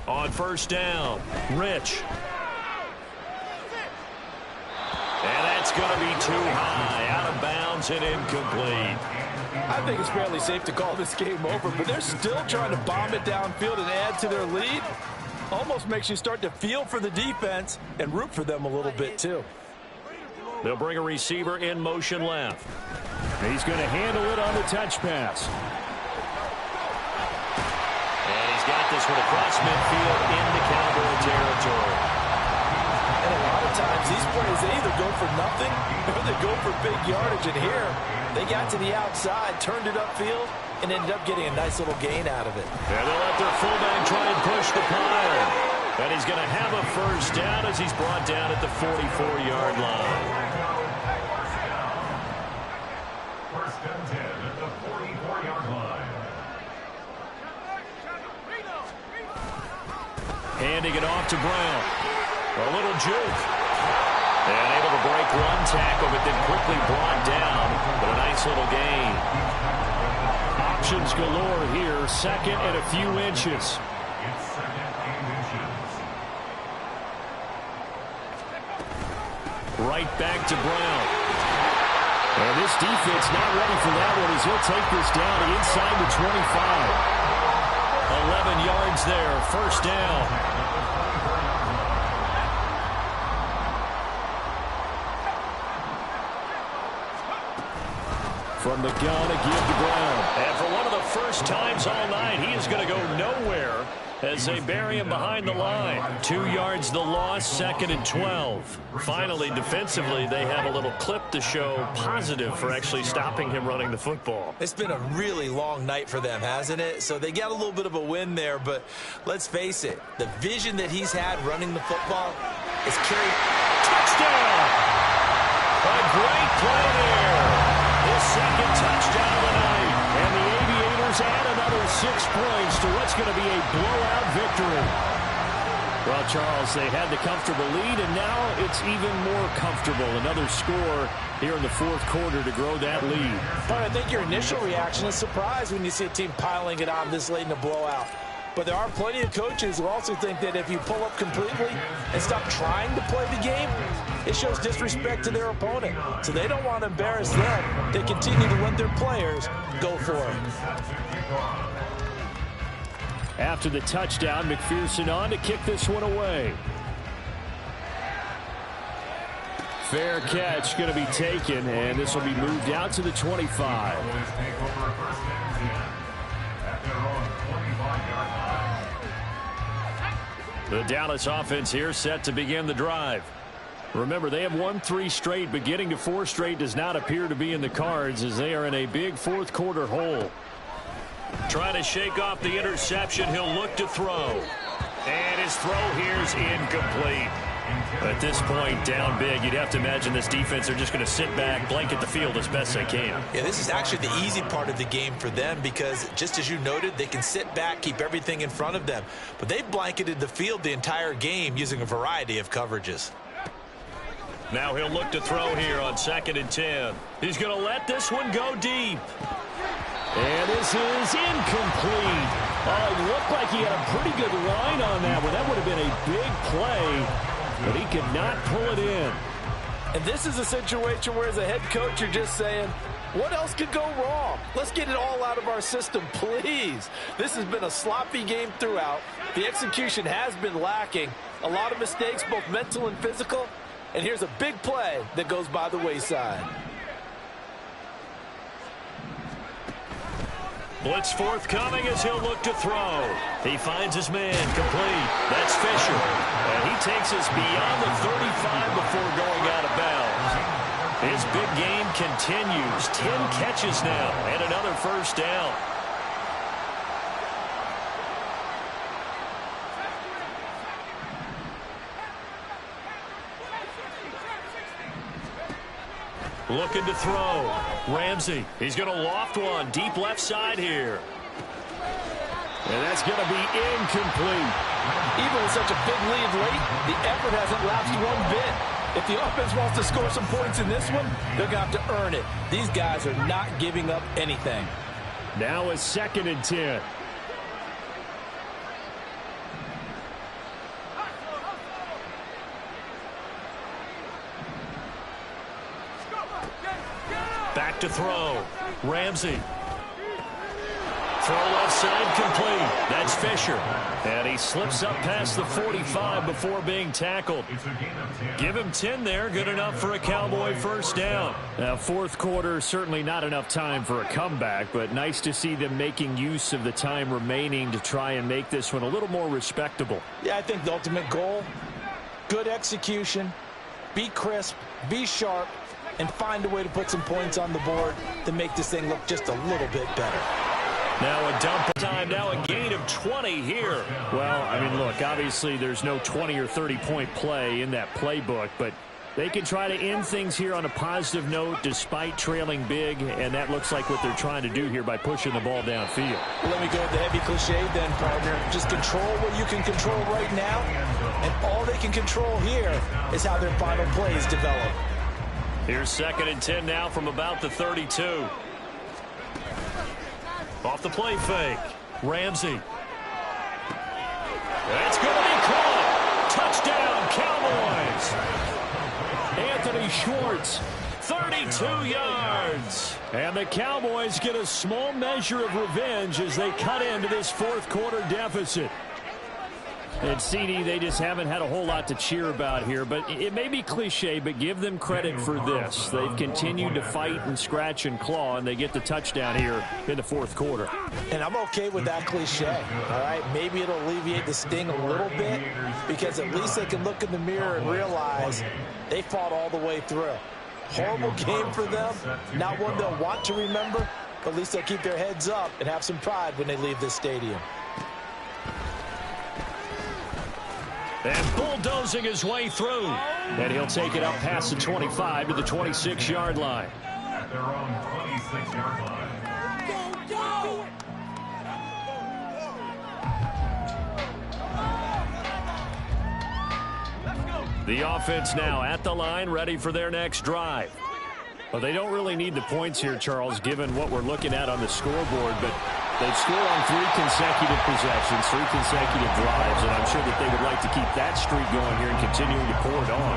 On 1st down, Rich. And that's going to be too high, out of bounds and incomplete. I think it's fairly safe to call this game over, but they're still trying to bomb it downfield and add to their lead. Almost makes you start to feel for the defense and root for them a little bit too. They'll bring a receiver in motion left. He's going to handle it on the touch pass. And he's got this one across midfield into Cowboy territory. And a lot of times these plays, they either go for nothing or they go for big yardage. And here, they got to the outside, turned it upfield, and ended up getting a nice little gain out of it. And they'll let their fullback try and push the pile. And he's going to have a 1st down as he's brought down at the 44-yard line. 1st and 10 at the 44-yard line. Handing it off to Brown. A little juke. And able to break 1 tackle, but then quickly brought down. But a nice little gain. Options galore here. 2nd and a few inches. It's 2nd and inches. Right back to Brown. And this defense not ready for that one as he'll take this down inside the 25. 11 yards there, 1st down. From the gun, a give to Brown. And for one of the first times all night, he is going to go nowhere as they bury him behind the line. 2 yards the loss, 2nd and 12. Finally, defensively, they have a little clip to show positive for actually stopping him running the football. It's been a really long night for them, hasn't it? So they got a little bit of a win there, but let's face it, the vision that he's had running the football is carried. Touchdown! A great play there. His 2nd touchdown of the night. And the Aviators add another 6 points to what's going to be a blowout victory. Well, Charles, they had the comfortable lead, and now it's even more comfortable. Another score here in the 4th quarter to grow that lead. But I think your initial reaction is surprise when you see a team piling it on this late in a blowout. But there are plenty of coaches who also think that if you pull up completely and stop trying to play the game, it shows disrespect to their opponent. So they don't want to embarrass them. They continue to let their players go for it. After the touchdown, McPherson on to kick this one away. Fair catch going to be taken, and this will be moved out to the 25. The Dallas offense here set to begin the drive. Remember, they have won 3 straight, but getting to 4 straight does not appear to be in the cards as they are in a big 4th quarter hole. Trying to shake off the interception. He'll look to throw. And his throw here's incomplete. At this point, down big, you'd have to imagine this defense are just going to sit back, blanket the field as best they can. Yeah, this is actually the easy part of the game for them because, just as you noted, they can sit back, keep everything in front of them. But they've blanketed the field the entire game using a variety of coverages. Now he'll look to throw here on 2nd and 10. He's going to let this one go deep. And this is incomplete. It looked like he had a pretty good line on that one. That would have been a big play. But he could not pull it in. And this is a situation where, as a head coach, you're just saying, what else could go wrong? Let's get it all out of our system, please. This has been a sloppy game throughout. The execution has been lacking. A lot of mistakes, both mental and physical. And here's a big play that goes by the wayside. Blitz forthcoming as he'll look to throw. He finds his man complete. That's Fisher. And he takes us beyond the 35 before going out of bounds. His big game continues. 10 catches now and another first down. Looking to throw. Ramsey. He's going to loft one. Deep left side here. And that's going to be incomplete. Even with such a big lead late, the effort hasn't lapsed one bit. If the offense wants to score some points in this one, they're going to have to earn it. These guys are not giving up anything. Now it's 2nd and 10. Back to throw. Ramsey. Throw left side complete. That's Fisher. And he slips up past the 45 before being tackled. Give him 10 there. Good enough for a Cowboy first down. Now, fourth quarter, certainly not enough time for a comeback, but nice to see them making use of the time remaining to try and make this one a little more respectable. Yeah, I think the ultimate goal, good execution, be crisp, be sharp, and find a way to put some points on the board to make this thing look just a little bit better. Now a dump time, now a gain of 20 here. Well, I mean, look, obviously there's no 20 or 30-point play in that playbook, but they can try to end things here on a positive note despite trailing big, and that looks like what they're trying to do here by pushing the ball downfield. Let me go with the heavy cliche then, partner. Just control what you can control right now, and all they can control here is how their final plays develop. Here's 2nd and 10 now from about the 32. Off the play fake. Ramsey. That's going to be caught. Touchdown, Cowboys. Anthony Schwartz, 32 yards. And the Cowboys get a small measure of revenge as they cut into this fourth quarter deficit. And CD, they just haven't had a whole lot to cheer about here, but it may be cliche, but give them credit for this. They've continued to fight and scratch and claw, and they get the touchdown here in the fourth quarter. And I'm okay with that cliche, all right? Maybe it'll alleviate the sting a little bit because at least they can look in the mirror and realize they fought all the way through. Horrible game for them, not one they'll want to remember, but at least they'll keep their heads up and have some pride when they leave this stadium. And bulldozing his way through. And he'll take it up past the 25 to the 26-yard line. At their own 26-yard line. The offense now at the line, ready for their next drive. Well, they don't really need the points here, Charles, given what we're looking at on the scoreboard, but they've scored on 3 consecutive possessions, 3 consecutive drives, and I'm sure that they would like to keep that streak going here and continuing to pour it on.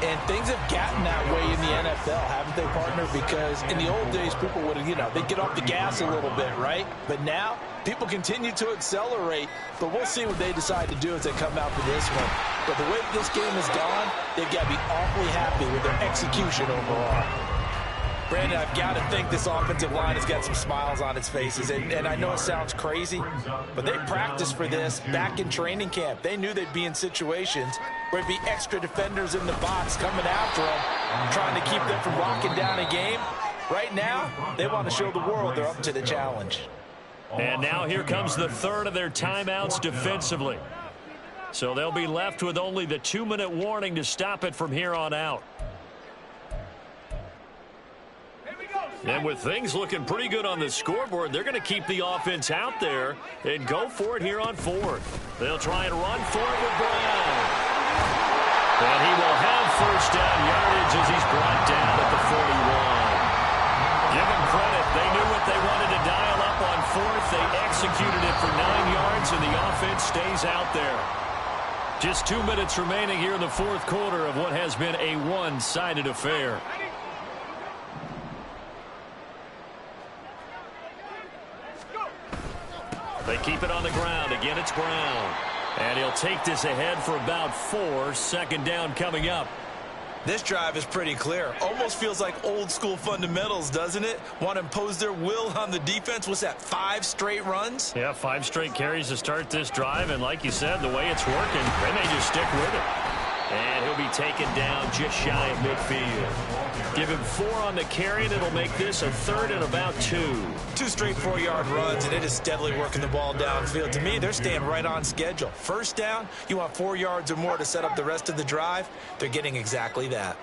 And things have gotten that way in the NFL, haven't they, partner? Because in the old days, people would, they'd get off the gas a little bit, right? But now, people continue to accelerate, but we'll see what they decide to do as they come out for this one. But the way this game has gone, they've got to be awfully happy with their execution overall. Brandon, I've got to think this offensive line has got some smiles on its faces. And I know it sounds crazy, but they practiced for this back in training camp. They knew they'd be in situations where it'd be extra defenders in the box coming after them, trying to keep them from locking down a game. Right now, they want to show the world they're up to the challenge. And now here comes the third of their timeouts defensively. So they'll be left with only the 2-minute warning to stop it from here on out. And with things looking pretty good on the scoreboard, they're going to keep the offense out there and go for it here on fourth. They'll try and run for it with Brown. And he will have first down yardage as he's brought down at the 41. Give him credit. They knew what they wanted to dial up on fourth. They executed it for 9 yards, and the offense stays out there. Just 2 minutes remaining here in the fourth quarter of what has been a one-sided affair. They keep it on the ground. Again, it's Brown. And he'll take this ahead for about 4. Second down coming up. This drive is pretty clear. Almost feels like old school fundamentals, doesn't it? Want to impose their will on the defense. What's that, 5 straight runs? Yeah, 5 straight carries to start this drive. And like you said, the way it's working, they may just stick with it. And he'll be taken down just shy of midfield. Give him 4 on the carry, and it'll make this a third and about 2. 2 straight 4-yard runs, and it is steadily working the ball downfield. To me, they're staying right on schedule. First down, you want 4 yards or more to set up the rest of the drive. They're getting exactly that.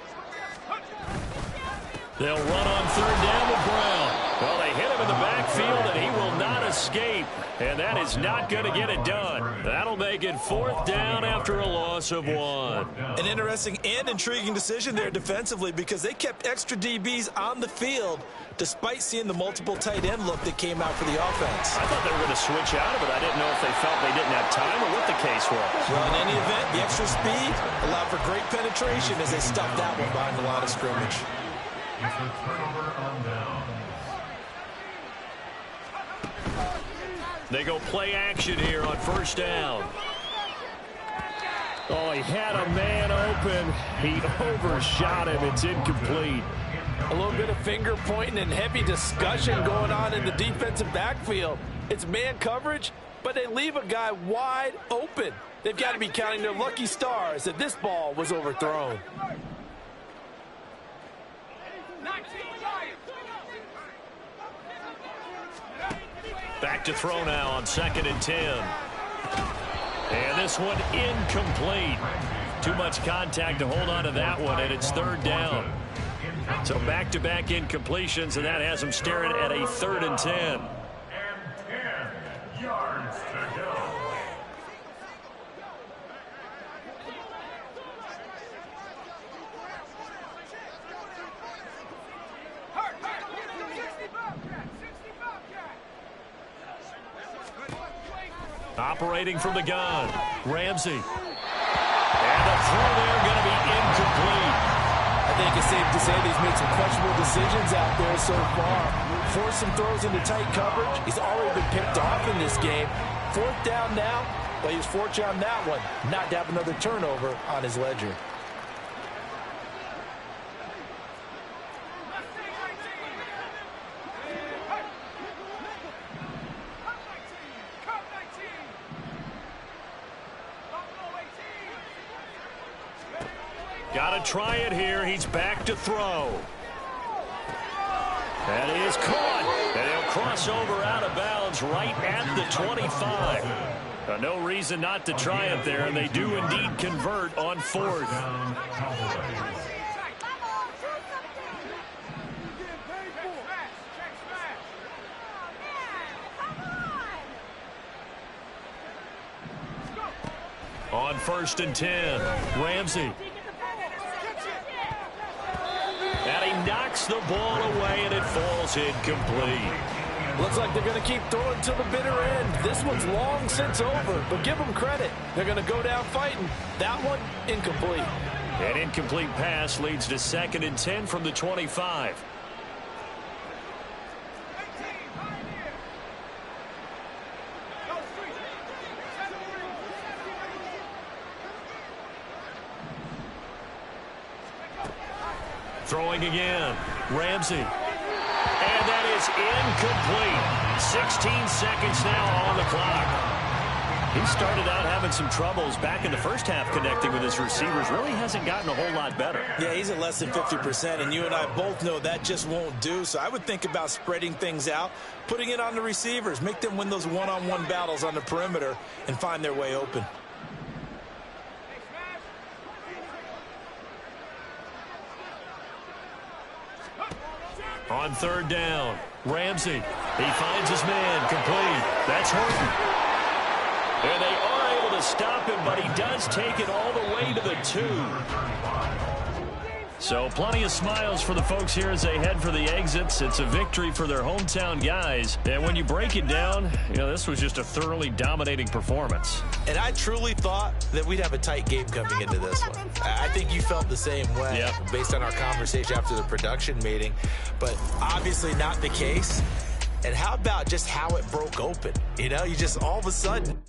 They'll run on third down with Brown. Well, they hit him in the backfield, and he will not escape. And that is not going to get it done. That'll make it 4th down after a loss of 1. An interesting and intriguing decision there defensively because they kept extra DBs on the field despite seeing the multiple tight end look that came out for the offense. I thought they were going to switch out of it. I didn't know if they felt they didn't have time or what the case was. Well, in any event, the extra speed allowed for great penetration as they stuffed that one behind the line of scrimmage. It's a turnover on down. They go play action here on first down. Oh, he had a man open. He overshot him. It's incomplete. A little bit of finger pointing and heavy discussion going on in the defensive backfield. It's man coverage, but they leave a guy wide open. They've got to be counting their lucky stars that this ball was overthrown. Back to throw now on 2nd and 10. And this one incomplete. Too much contact to hold on to that one, and it's 3rd down. So back-to-back incompletions, and that has them staring at a 3rd and 10. And 10 yards to go. Operating from the gun, Ramsey. And the throw there going to be incomplete. I think it's safe to say that he's made some questionable decisions out there so far. Forced some throws into tight coverage. He's already been picked off in this game. 4th down now, but he was fortunate on that one not to have another turnover on his ledger. Got to try it here. He's back to throw. That is caught. And he'll cross over out of bounds right at the 25. No reason not to try it there, and they do indeed convert on 4th. On 1st and 10, Ramsey. And he knocks the ball away, and it falls incomplete. Looks like they're going to keep throwing to the bitter end. This one's long since over, but give them credit. They're going to go down fighting. That one, incomplete. An incomplete pass leads to 2nd and 10 from the 25. Throwing again, Ramsey. And that is incomplete. 16 seconds now on the clock. He started out having some troubles back in the first half connecting with his receivers. Really hasn't gotten a whole lot better. Yeah, he's at less than 50%, and you and I both know that just won't do. So I would think about spreading things out, putting it on the receivers, make them win those one-on-one battles on the perimeter and find their way open. On third down, Ramsey. He finds his man, complete. That's Horton. And they are able to stop him, but he does take it all the way to the 2. So plenty of smiles for the folks here as they head for the exits. It's a victory for their hometown guys. And when you break it down, this was just a thoroughly dominating performance. And I truly thought that we'd have a tight game coming into this one. I think you felt the same way based on our conversation after the production meeting. But obviously not the case. And how about just how it broke open? You just all of a sudden...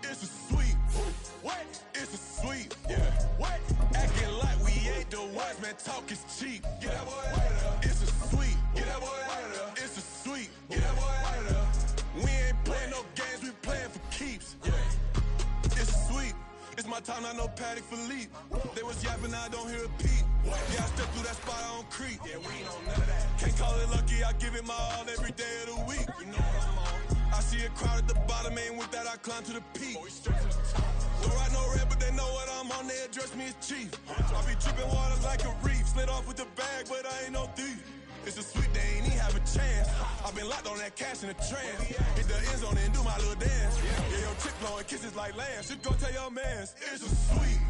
It's a sweep. What? It's a sweep. Yeah. What? Acting like we ain't the ones, man. Talk is cheap. Get that boy out of there. It's a sweep. Get that boy out of there. It's a sweep. Get that boy out of there. We ain't playing no games. We playing for keeps. Yeah. It's a sweep. It's my time, not no paddock for leap. They was yapping, I don't hear a peep. Yeah, I step through that spot, I don't creep. Yeah, we ain't on none of that. Can't call it lucky, I give it my all every day of the week. You know what I'm on. I see a crowd at the bottom, and with that I climb to the peak. Don't ride no red, but they know what I'm on, they address me as chief. I be dripping water like a reef, slid off with the bag, but I ain't no thief. It's a sweet, they ain't even have a chance. I've been locked on that cash in the trance. Hit the end zone and do my little dance. Yeah, your chick blowing kisses like lambs. Should go tell your mans. It's a sweet.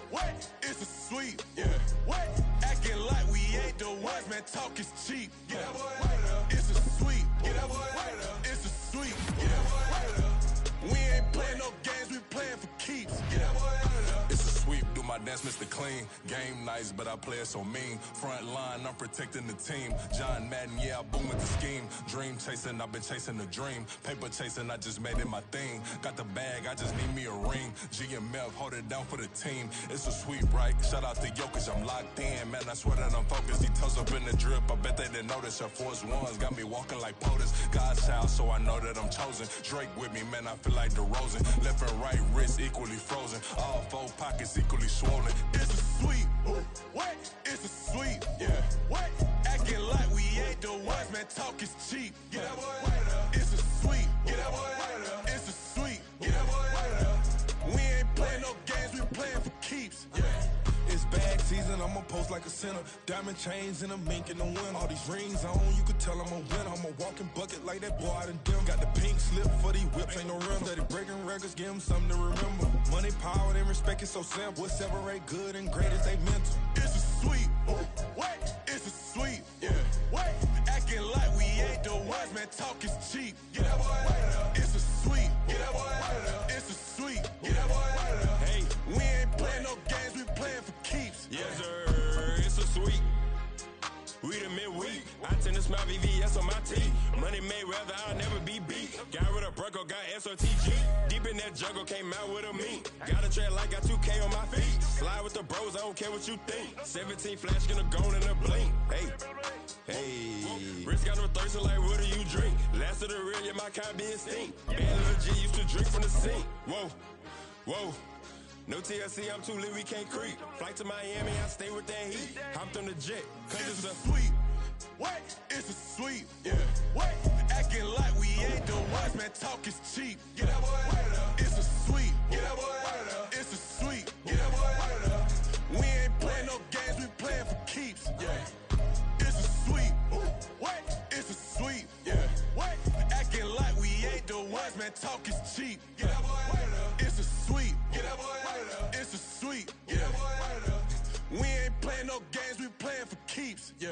What? It's a sweet. Yeah. What? Acting like we ain't the ones, man. Talk is cheap. Get that boy out of there. It's a sweet. Get that boy out of there. It's a sweet. Get that boy out of there. We ain't playing no games, we playing for keeps. Get that boy out of there. It's a sweep, do my dance, Mr. Clean. Game nice, but I play it so mean. Front line, I'm protecting the team. John Madden, yeah, I boom with the scheme. Dream chasing, I've been chasing the dream. Paper chasing, I just made it my thing. Got the bag, I just need me a ring. GMF, hold it down for the team. It's a sweep, right? Shout out to Jokic, I'm locked in. Man, I swear that I'm focused. He toes up in the drip, I bet they didn't notice. Her force ones got me walking like POTUS. God's house, so I know that I'm chosen. Drake with me, man, I feel like DeRozan. Left and right wrist equally frozen. All four pockets equally swollen. It's a sweep. What? It's a sweep. Yeah. What? Acting like we ain't the ones, man. Talk is cheap. Get that boy out of there. It's a sweep. Get that boy out of there. It's a sweep. Get that boy out of there. We ain't playing no games, we playing for keeps. Yeah. It's bag season, I'ma post like a sinner. Diamond chains and a mink in the wind. All these rings on, you could tell I'm a winner. I'm a walking bucket like that boy out in dim. Got the pink slip for these whips, ain't no rims. Steady breaking records, give them something to remember. Money, power, and respect is so simple. What separate good and great is they mental. It's a sweep. What? It's a sweep. Yeah. What? Acting like we ain't the ones, man. Talk is cheap. Get that boy out of there. It's a sweep. Get that boy out of there. It's a sweep. Get that boy out of there. Hey, we ain't playing no games, we playing for keeps. Yes, sir. It's a sweep. We the midweek. I tend to smile VVS on my teeth. Money made rather I'll never be beat. Got rid of Bronco, got SOTG. Deep in that jungle, came out with a meat. Got a tread like got 2K on my feet. Slide with the bros, I don't care what you think. 17 flash gonna go in a blink. Hey. Wrist got no thirst, like what do you drink? Last of the real, yeah, my kind be extinct. Bad little G used to drink from the sink. Whoa. No TLC, I'm too lit, we can't creep. Flight to Miami, I stay with that heat. Hopped on the jet, cause it's a sweep. What? It's a sweep. Yeah. What? Acting like we ain't the ones, man. Talk is cheap. Get that boy out of there. It's a sweep. Get that boy out of there. It's a sweep. Get that boy out of there. We ain't playing no games, we playing for keeps. Yeah. It's a sweep. What? It's a sweep. Yeah. What? Acting like we ain't the ones, man. Talk is cheap. Get that boy out of there. It's a sweep. Get that boy out of there. It's a sweep. Get that boy out of there. We ain't playing no games, we playing for keeps. Yeah.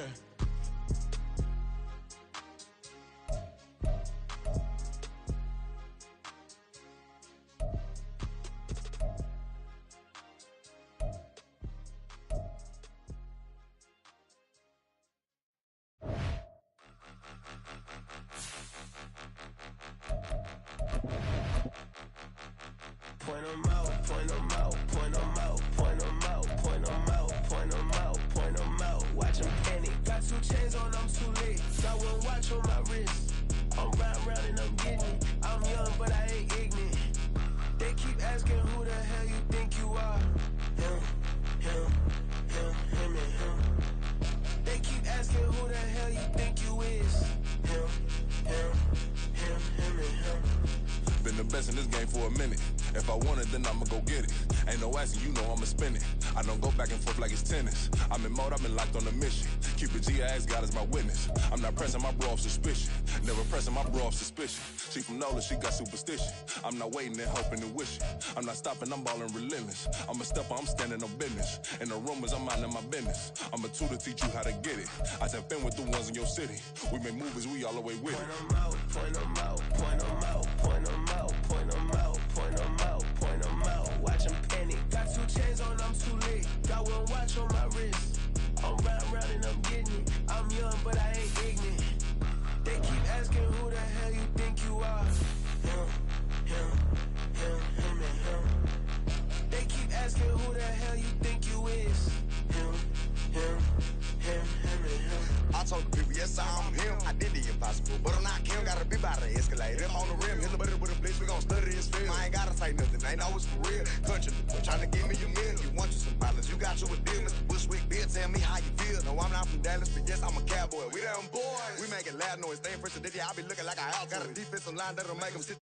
them out, point them out, point them out, point them out, point them out, point them out, point them out. Watch them panic. Got 2 chains on, I'm too late. Got 1 watch on my wrist. I'm round and I'm getting it. I'm young, but I ain't ignorant. They keep asking who the hell you think you are. Him, and him. They keep asking who the hell you think you is. Him, and him. Been the best in this game for a minute. If I want it, then I'ma go get it. Ain't no asking, you know I'ma spin it. I don't go back and forth like it's tennis. I'm in mode, I've been locked on a mission. Keep it G, I ask God as my witness. I'm not pressing my bro off suspicion. Never pressing my bro off suspicion. She from Nola, she got superstition. I'm not waiting and hoping and wishing. I'm not stopping, I'm balling relentless. I'm a stepper, I'm standing on business. In the rumors, I'm minding my business. I'm a tutor, teach you how to get it. I tap in with the ones in your city. We make movies, we all the way with it. Point them out, point them out, point them out, point them out, point them out, point them out, point them out. Watch them panic. Got 2 chains on, I'm too late. Got 1 watch on my wrist. I'm round and I'm getting it. I'm young, but I ain't ignorant. They keep asking who the hell you think you are. Him, and him. They keep asking who the hell you think you is. Him, and him. I told the people, yes, I'm him. I did the impossible, but I'm not Kim. Gotta be by the escalator. If on the rim, hit the butter with a blitz, we gon' study this film. I ain't gotta say nothing, ain't always for real. Country, trying to give me a meal. You want you some problems, you got you a deal. Mr. Bushwick, Bill, tell me how you feel. No, I'm not from Dallas, but yes, I'm a cowboy. We them boys. We making loud noise, staying fresh to I be looking like a house. Got a defensive line that'll make them sit.